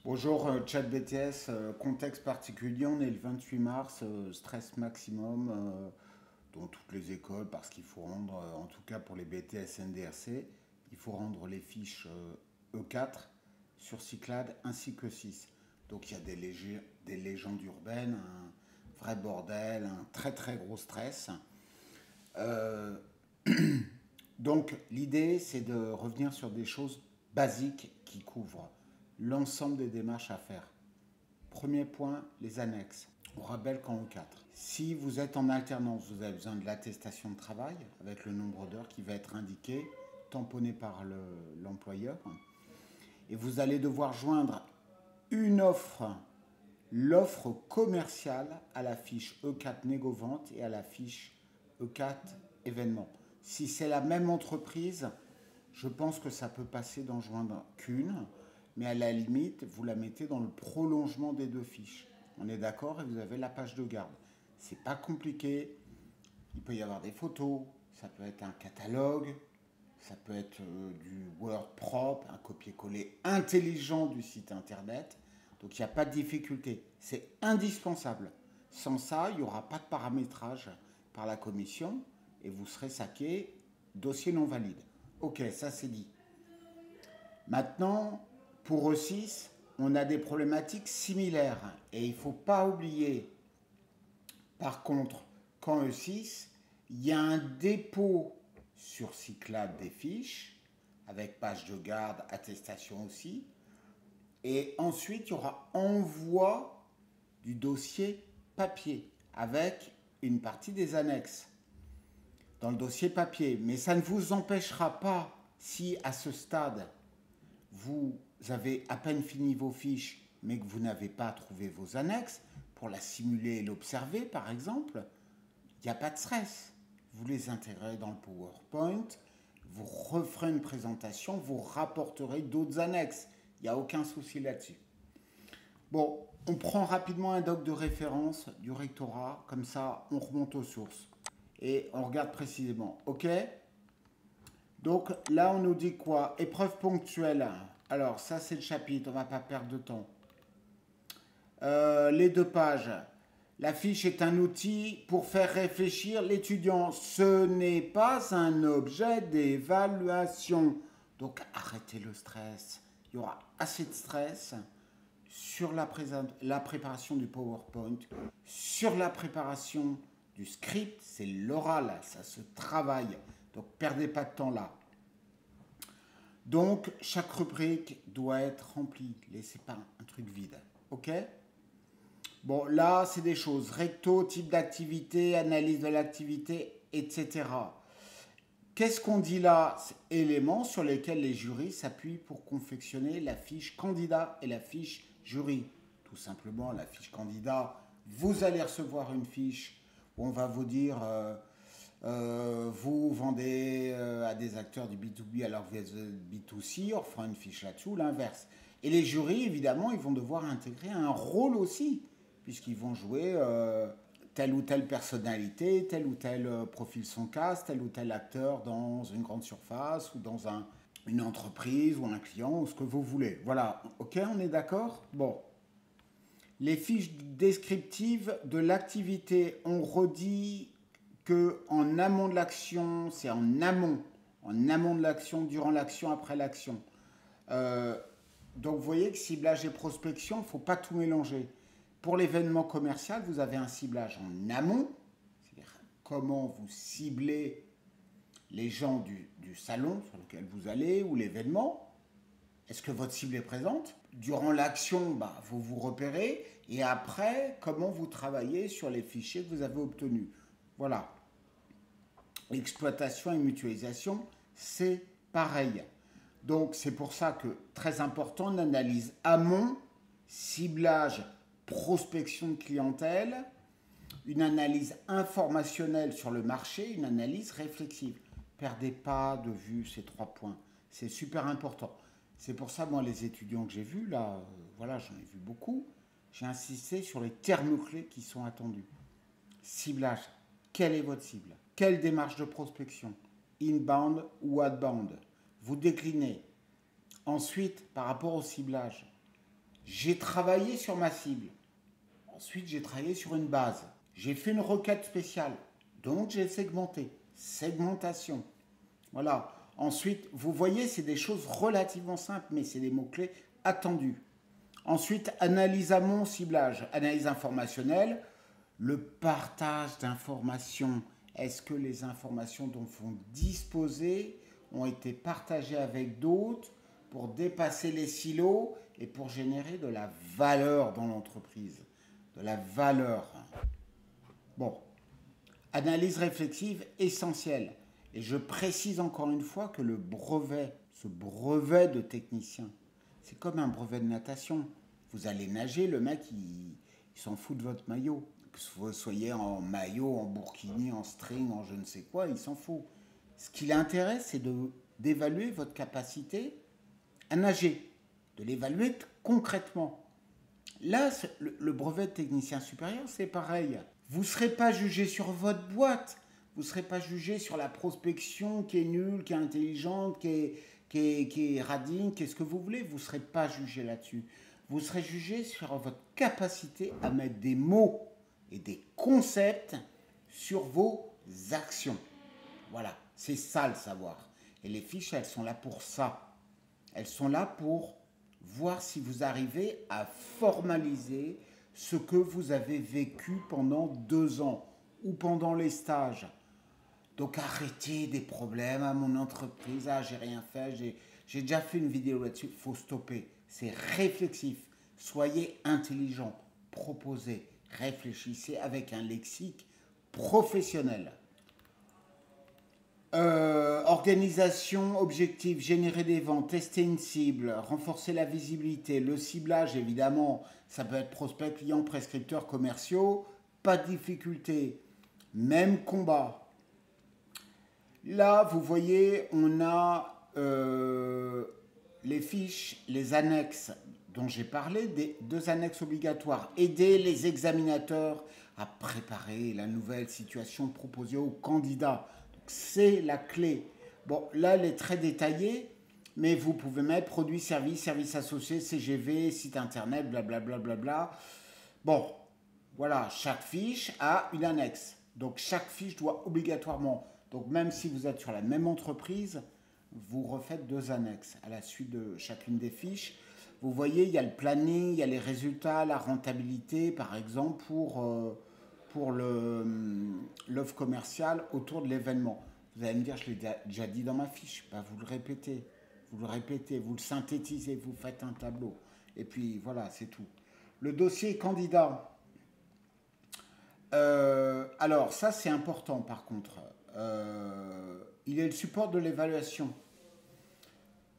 Bonjour, chat BTS, contexte particulier, on est le 28 mars, stress maximum dans toutes les écoles parce qu'il faut rendre, en tout cas pour les BTS NDRC, il faut rendre les fiches E4 sur Cyclades ainsi que 6. Donc il y a des légendes urbaines, un vrai bordel, un très très gros stress. Euh, donc l'idée c'est de revenir sur des choses basiques qui couvrent l'ensemble des démarches à faire. Premier point, les annexes. On rappelle qu'en E4, si vous êtes en alternance, vous avez besoin de l'attestation de travail avec le nombre d'heures qui va être indiqué, tamponné par l'employeur. Et vous allez devoir joindre une offre, l'offre commerciale à la fiche E4 négo-vente et à la fiche E4 événement. Si c'est la même entreprise, je pense que ça peut passer d'en joindre qu'une, mais à la limite, vous la mettez dans le prolongement des deux fiches. On est d'accord et vous avez la page de garde. C'est pas compliqué. Il peut y avoir des photos, ça peut être un catalogue, ça peut être du Word propre, un copier-coller intelligent du site internet. Donc il n'y a pas de difficulté. C'est indispensable. Sans ça, il n'y aura pas de paramétrage par la commission et vous serez saqué, dossier non valide. Ok, ça c'est dit. Maintenant, pour E6, on a des problématiques similaires. Et il ne faut pas oublier, par contre, qu'en E6, il y a un dépôt sur Cyclades des fiches, avec page de garde, attestation aussi. Et ensuite, il y aura envoi du dossier papier, avec une partie des annexes dans le dossier papier. Mais ça ne vous empêchera pas, si à ce stade, vous avez à peine fini vos fiches, mais que vous n'avez pas trouvé vos annexes, pour la simuler et l'observer par exemple, il n'y a pas de stress. Vous les intégrez dans le PowerPoint, vous referez une présentation, vous rapporterez d'autres annexes. Il n'y a aucun souci là-dessus. Bon, on prend rapidement un doc de référence du rectorat, comme ça on remonte aux sources. Et on regarde précisément, ok? Donc là, on nous dit quoi? Épreuve ponctuelle. Alors, ça, c'est le chapitre, on ne va pas perdre de temps. Les deux pages. La fiche est un outil pour faire réfléchir l'étudiant. Ce n'est pas un objet d'évaluation. Donc, arrêtez le stress. Il y aura assez de stress sur la préparation du PowerPoint, sur la préparation du script, c'est l'oral, ça se travaille. Donc, perdez pas de temps là. Donc, chaque rubrique doit être remplie. Laissez pas un truc vide. OK? Bon, là, c'est des choses. Recto, type d'activité, analyse de l'activité, etc. Qu'est-ce qu'on dit là? Éléments sur lesquels les jurys s'appuient pour confectionner la fiche candidat et la fiche jury. Tout simplement, la fiche candidat, vous allez recevoir une fiche où on va vous dire vous vendez à des acteurs du B2B alors que vous êtes B2C, on fera une fiche là-dessous, l'inverse. Et les jurys, évidemment, ils vont devoir intégrer un rôle aussi, puisqu'ils vont jouer telle ou telle personnalité, tel ou tel profil son casse, tel ou tel acteur dans une grande surface ou dans une entreprise ou un client ou ce que vous voulez. Voilà, ok, on est d'accord? Bon. Les fiches descriptives de l'activité, on redit que en amont de l'action, c'est en amont de l'action, durant l'action, après l'action. Donc vous voyez que ciblage et prospection, il ne faut pas tout mélanger. Pour l'événement commercial, vous avez un ciblage en amont, c'est-à-dire comment vous ciblez les gens du salon sur lequel vous allez ou l'événement. Est-ce que votre cible est présente? Durant l'action, bah, vous vous repérez. Et après, comment vous travaillez sur les fichiers que vous avez obtenus. Voilà. Exploitation et mutualisation, c'est pareil. Donc, c'est pour ça que, très important, une analyse amont, ciblage, prospection de clientèle, une analyse informationnelle sur le marché, une analyse réflexive. Perdez pas de vue ces 3 points. C'est super important. C'est pour ça, moi, les étudiants que j'ai vus, là, voilà, j'en ai vu beaucoup, j'ai insisté sur les termes clés qui sont attendus. Ciblage. Quelle est votre cible? Quelle démarche de prospection? Inbound ou outbound? Vous déclinez. Ensuite, par rapport au ciblage, J'ai travaillé sur ma cible. Ensuite, j'ai travaillé sur une base. J'ai fait une requête spéciale. Donc, j'ai segmenté. Segmentation. Voilà. Ensuite, vous voyez, c'est des choses relativement simples, mais c'est des mots-clés attendus. Ensuite, analyse amont, ciblage. Analyse informationnelle, le partage d'informations. Est-ce que les informations dont vous disposez ont été partagées avec d'autres pour dépasser les silos et pour générer de la valeur dans l'entreprise? De la valeur. Bon, analyse réflexive essentielle. Et je précise encore une fois que le brevet, ce brevet de technicien, c'est comme un brevet de natation. Vous allez nager, le mec, il s'en fout de votre maillot. Que vous soyez en maillot, en burkini, en string, en je ne sais quoi, il s'en fout. Ce qui l'intéresse, c'est d'évaluer votre capacité à nager, de l'évaluer concrètement. Là, le brevet de technicien supérieur, c'est pareil. Vous ne serez pas jugé sur votre boîte. Vous ne serez pas jugé sur la prospection qui est nulle, qui est intelligente, qui est radine, qu'est-ce que vous voulez. Vous ne serez pas jugé là-dessus. Vous serez jugé sur votre capacité à mettre des mots et des concepts sur vos actions. Voilà, c'est ça le savoir. Et les fiches, elles sont là pour ça. Elles sont là pour voir si vous arrivez à formaliser ce que vous avez vécu pendant 2 ans ou pendant les stages. Donc arrêtez des problèmes à mon entreprise, ah j'ai rien fait, j'ai déjà fait une vidéo là-dessus, il faut stopper. C'est réflexif, soyez intelligent, proposez, réfléchissez avec un lexique professionnel. Organisation, objectif, générer des ventes, tester une cible, renforcer la visibilité, le ciblage évidemment, ça peut être prospect, client, prescripteurs, commerciaux, pas de difficulté, même combat. Là, vous voyez, on a les fiches, les annexes dont j'ai parlé, des 2 annexes obligatoires. Aider les examinateurs à préparer la nouvelle situation proposée aux candidats. C'est la clé. Bon, là, elle est très détaillée, mais vous pouvez mettre produits, services, services associés, CGV, site internet, blablabla. Bla, bla, bla. Bon, voilà, chaque fiche a une annexe. Donc, chaque fiche doit obligatoirement... Donc, même si vous êtes sur la même entreprise, vous refaites 2 annexes à la suite de chacune des fiches. Vous voyez, il y a le planning, il y a les résultats, la rentabilité, par exemple, pour l'offre commerciale autour de l'événement. Vous allez me dire, je l'ai déjà dit dans ma fiche, bah, vous le répétez, vous le synthétisez, vous faites un tableau. Et puis, voilà, c'est tout. Le dossier candidat. Alors, ça, c'est important, par contre. Il est le support de l'évaluation.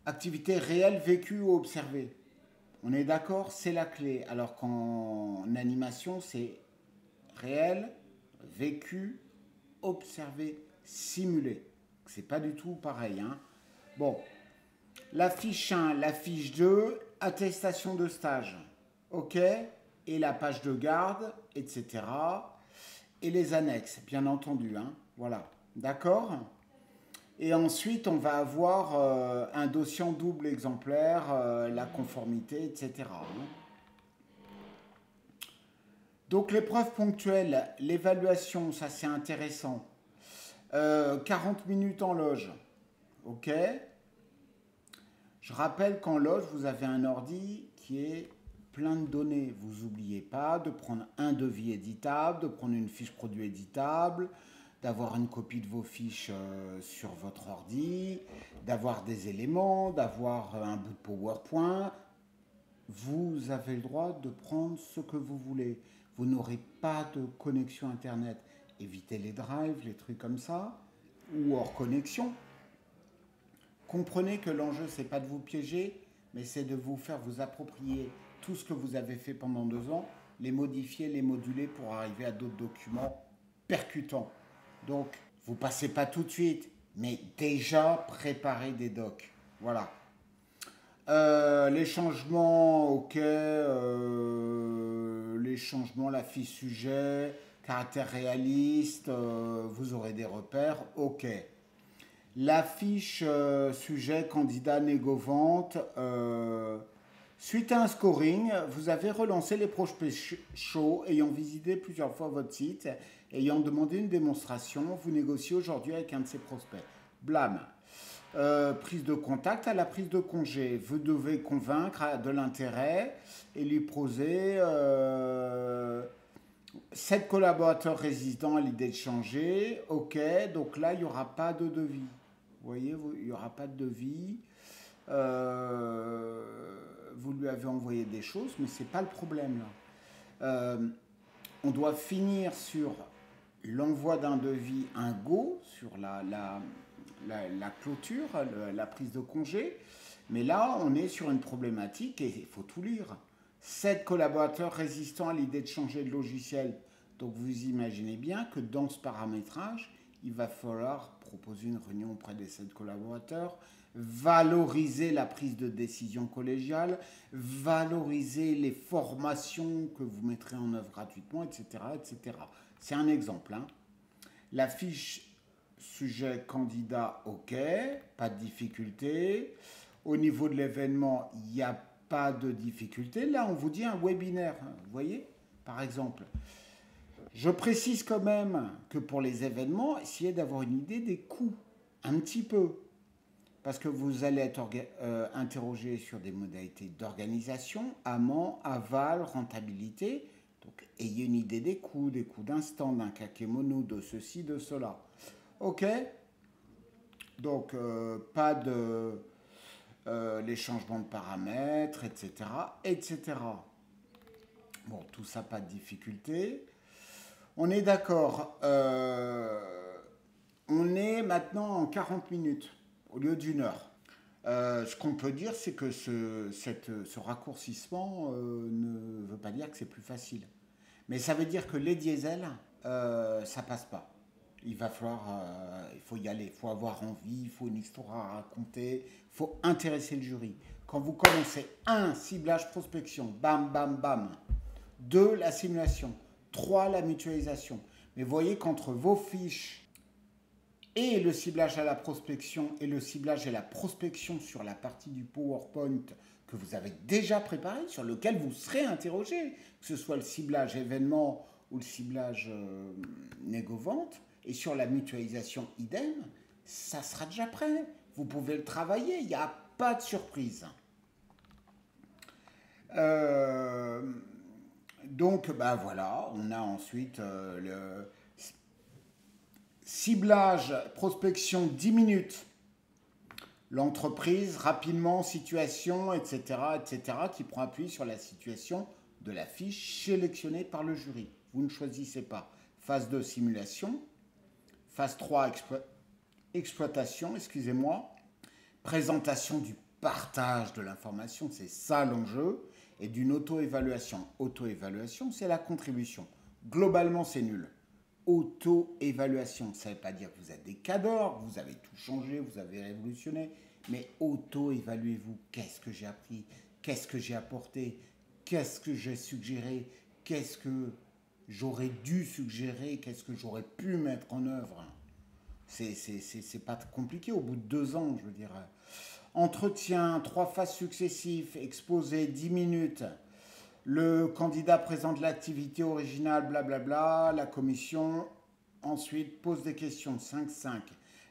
Activité réelle, vécue ou observée. On est d'accord, c'est la clé. Alors qu'en animation, c'est réel, vécu, observé, simulé. C'est pas du tout pareil. Hein. Bon, la fiche 1, la fiche 2, attestation de stage. OK. Et la page de garde, etc. Et les annexes, bien entendu. Hein. Voilà. D'accord ? Et ensuite, on va avoir un dossier en double exemplaire, la conformité, etc. Donc, l'épreuve ponctuelle, l'évaluation, ça c'est intéressant. 40 minutes en loge. OK. Je rappelle qu'en loge, vous avez un ordi qui est plein de données. Vous n'oubliez pas de prendre un devis éditable, de prendre une fiche produit éditable, d'avoir une copie de vos fiches sur votre ordi, d'avoir des éléments, d'avoir un bout de PowerPoint. Vous avez le droit de prendre ce que vous voulez. Vous n'aurez pas de connexion Internet. Évitez les drives, les trucs comme ça, ou hors connexion. Comprenez que l'enjeu, ce n'est pas de vous piéger, mais c'est de vous faire vous approprier tout ce que vous avez fait pendant 2 ans, les modifier, les moduler pour arriver à d'autres documents percutants. Donc, vous ne passez pas tout de suite, mais déjà préparez des docs. Voilà. Les changements, ok. Les changements, la fiche sujet, caractère réaliste, vous aurez des repères, ok. La fiche sujet, candidat, négo-vente, Suite à un scoring, vous avez relancé les prospects chauds ayant visité plusieurs fois votre site, ayant demandé une démonstration. Vous négociez aujourd'hui avec un de ces prospects. Blâme. Prise de contact à la prise de congé. Vous devez convaincre de l'intérêt et lui poser 7 collaborateurs résistants à l'idée de changer. Ok, donc là, il n'y aura pas de devis. Vous voyez, il n'y aura pas de devis. Vous lui avez envoyé des choses, mais ce n'est pas le problème là. On doit finir sur l'envoi d'un devis, un go, sur la clôture, la prise de congé. Mais là, on est sur une problématique et il faut tout lire. 7 collaborateurs résistants à l'idée de changer de logiciel. Donc vous imaginez bien que dans ce paramétrage, il va falloir proposer une réunion auprès des 7 collaborateurs, valoriser la prise de décision collégiale, valoriser les formations que vous mettrez en œuvre gratuitement, etc. etc. C'est un exemple. Hein. La fiche sujet candidat, ok, pas de difficulté. Au niveau de l'événement, il n'y a pas de difficulté. Là, on vous dit un webinaire, hein, vous voyez, par exemple. Je précise quand même que pour les événements, essayez d'avoir une idée des coûts, un petit peu. Parce que vous allez être interrogé sur des modalités d'organisation, amont, aval, rentabilité. Donc, ayez une idée des coûts d'instant, d'un kakémono, de ceci, de cela. Ok. Donc, pas de les changements de paramètres, etc., etc. Bon, tout ça, pas de difficulté. On est d'accord. On est maintenant en 40 minutes au lieu d'une heure. Ce qu'on peut dire, c'est que ce raccourcissement ne veut pas dire que c'est plus facile. Mais ça veut dire que les diesels, ça passe pas. Il va falloir, il faut y aller, il faut avoir envie, il faut une histoire à raconter, il faut intéresser le jury. Quand vous commencez, 1, ciblage prospection, bam, bam, bam. 2, la simulation. 3, la mutualisation. Mais voyez qu'entre vos fiches et le ciblage à la prospection et le ciblage et la prospection sur la partie du PowerPoint que vous avez déjà préparé, sur lequel vous serez interrogé, que ce soit le ciblage événement ou le ciblage négo-vente, et sur la mutualisation idem, ça sera déjà prêt. Vous pouvez le travailler, il n'y a pas de surprise. Donc, ben voilà, on a ensuite le ciblage, prospection 10 minutes. L'entreprise, rapidement, situation, etc., etc., qui prend appui sur la situation de la fiche sélectionnée par le jury. Vous ne choisissez pas. Phase 2, simulation. Phase 3, exploitation, excusez-moi. Présentation du partage de l'information, c'est ça l'enjeu. Et d'une auto-évaluation. Auto-évaluation, c'est la contribution. Globalement, c'est nul. Auto-évaluation, ça ne veut pas dire que vous êtes des cadors, vous avez tout changé, vous avez révolutionné, mais auto-évaluez-vous. Qu'est-ce que j'ai appris? Qu'est-ce que j'ai apporté? Qu'est-ce que j'ai suggéré? Qu'est-ce que j'aurais dû suggérer? Qu'est-ce que j'aurais pu mettre en œuvre? C'est pas compliqué au bout de 2 ans, je veux dire. Entretien, 3 phases successives, exposé 10 minutes. Le candidat présente l'activité originale, blablabla, la commission. Ensuite, pose des questions, 5-5.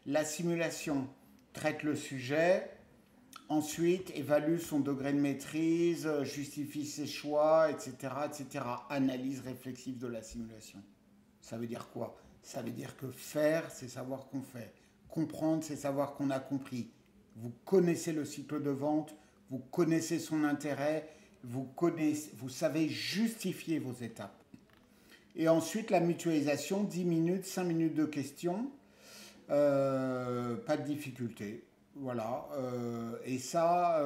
La simulation traite le sujet. Ensuite, évalue son degré de maîtrise, justifie ses choix, etc., etc. Analyse réflexive de la simulation. Ça veut dire quoi? Ça veut dire que faire, c'est savoir qu'on fait. Comprendre, c'est savoir qu'on a compris. Vous connaissez le cycle de vente, vous connaissez son intérêt, vous savez justifier vos étapes. Et ensuite, la mutualisation, 10 minutes, 5 minutes de questions, pas de difficulté. Voilà. Et ça,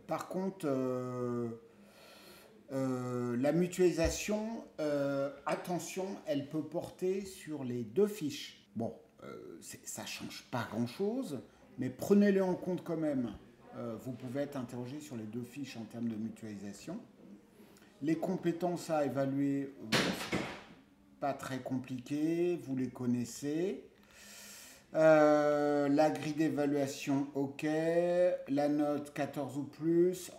par contre, la mutualisation, attention, elle peut porter sur les 2 fiches. Bon, ça ne change pas grand-chose, mais prenez-le en compte quand même. Vous pouvez être interrogé sur les 2 fiches en termes de mutualisation. Les compétences à évaluer, pas très compliquées, vous les connaissez. La grille d'évaluation, ok. La note 14 ou plus,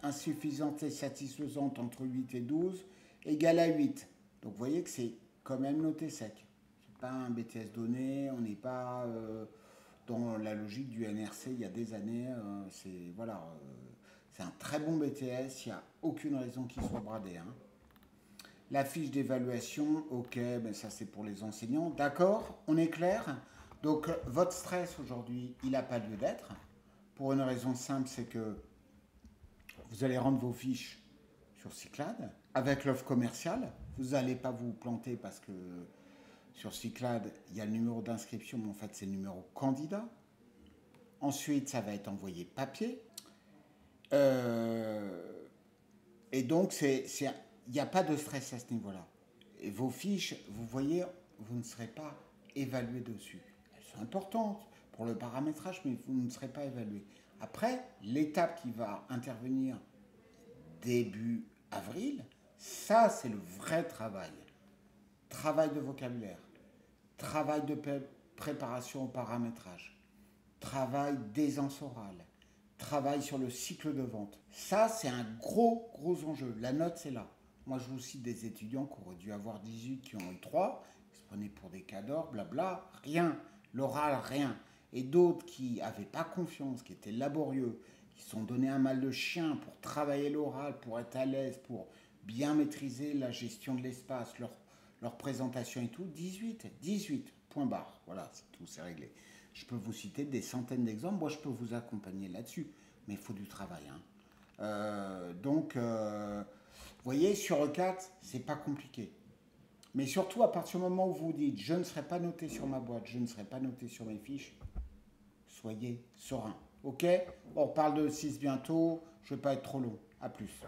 insuffisante et satisfaisante entre 8 et 12, égale à 8. Donc vous voyez que c'est quand même noté sec. C'est pas un BTS donné, on n'est pas dans la logique du NRC il y a des années. C'est voilà, c'est un très bon BTS, il n'y a aucune raison qu'il soit bradé. Hein. La fiche d'évaluation, ok, ben ça c'est pour les enseignants. D'accord, on est clair. Donc votre stress aujourd'hui, il n'a pas lieu d'être. Pour une raison simple, c'est que vous allez rendre vos fiches sur Cyclade avec l'offre commerciale. Vous n'allez pas vous planter parce que sur Cyclade, il y a le numéro d'inscription, mais en fait c'est le numéro candidat. Ensuite, ça va être envoyé papier. Et donc, il n'y a pas de stress à ce niveau-là. Et vos fiches, vous voyez, vous ne serez pas évalué dessus. Elles sont importantes pour le paramétrage, mais vous ne serez pas évalué. Après, l'étape qui va intervenir début avril, ça, c'est le vrai travail. Travail de vocabulaire, travail de préparation au paramétrage, travail d'aisance orale, travail sur le cycle de vente. Ça, c'est un gros enjeu. La note, c'est là. Moi, je vous cite des étudiants qui auraient dû avoir 18, qui ont eu 3, ils se prenaient pour des cadors, blabla, rien. L'oral, rien. Et d'autres qui n'avaient pas confiance, qui étaient laborieux, qui se sont donné un mal de chien pour travailler l'oral, pour être à l'aise, pour bien maîtriser la gestion de l'espace, leur présentation et tout, 18, point barre. Voilà, c'est tout, c'est réglé. Je peux vous citer des centaines d'exemples. Moi, je peux vous accompagner là-dessus. Mais il faut du travail. Hein. Donc, vous voyez, sur E4, c'est pas compliqué. Mais surtout, à partir du moment où vous dites « je ne serai pas noté sur ma boîte, je ne serai pas noté sur mes fiches », soyez serein. Ok. On parle de 6 bientôt. Je ne vais pas être trop long. À plus.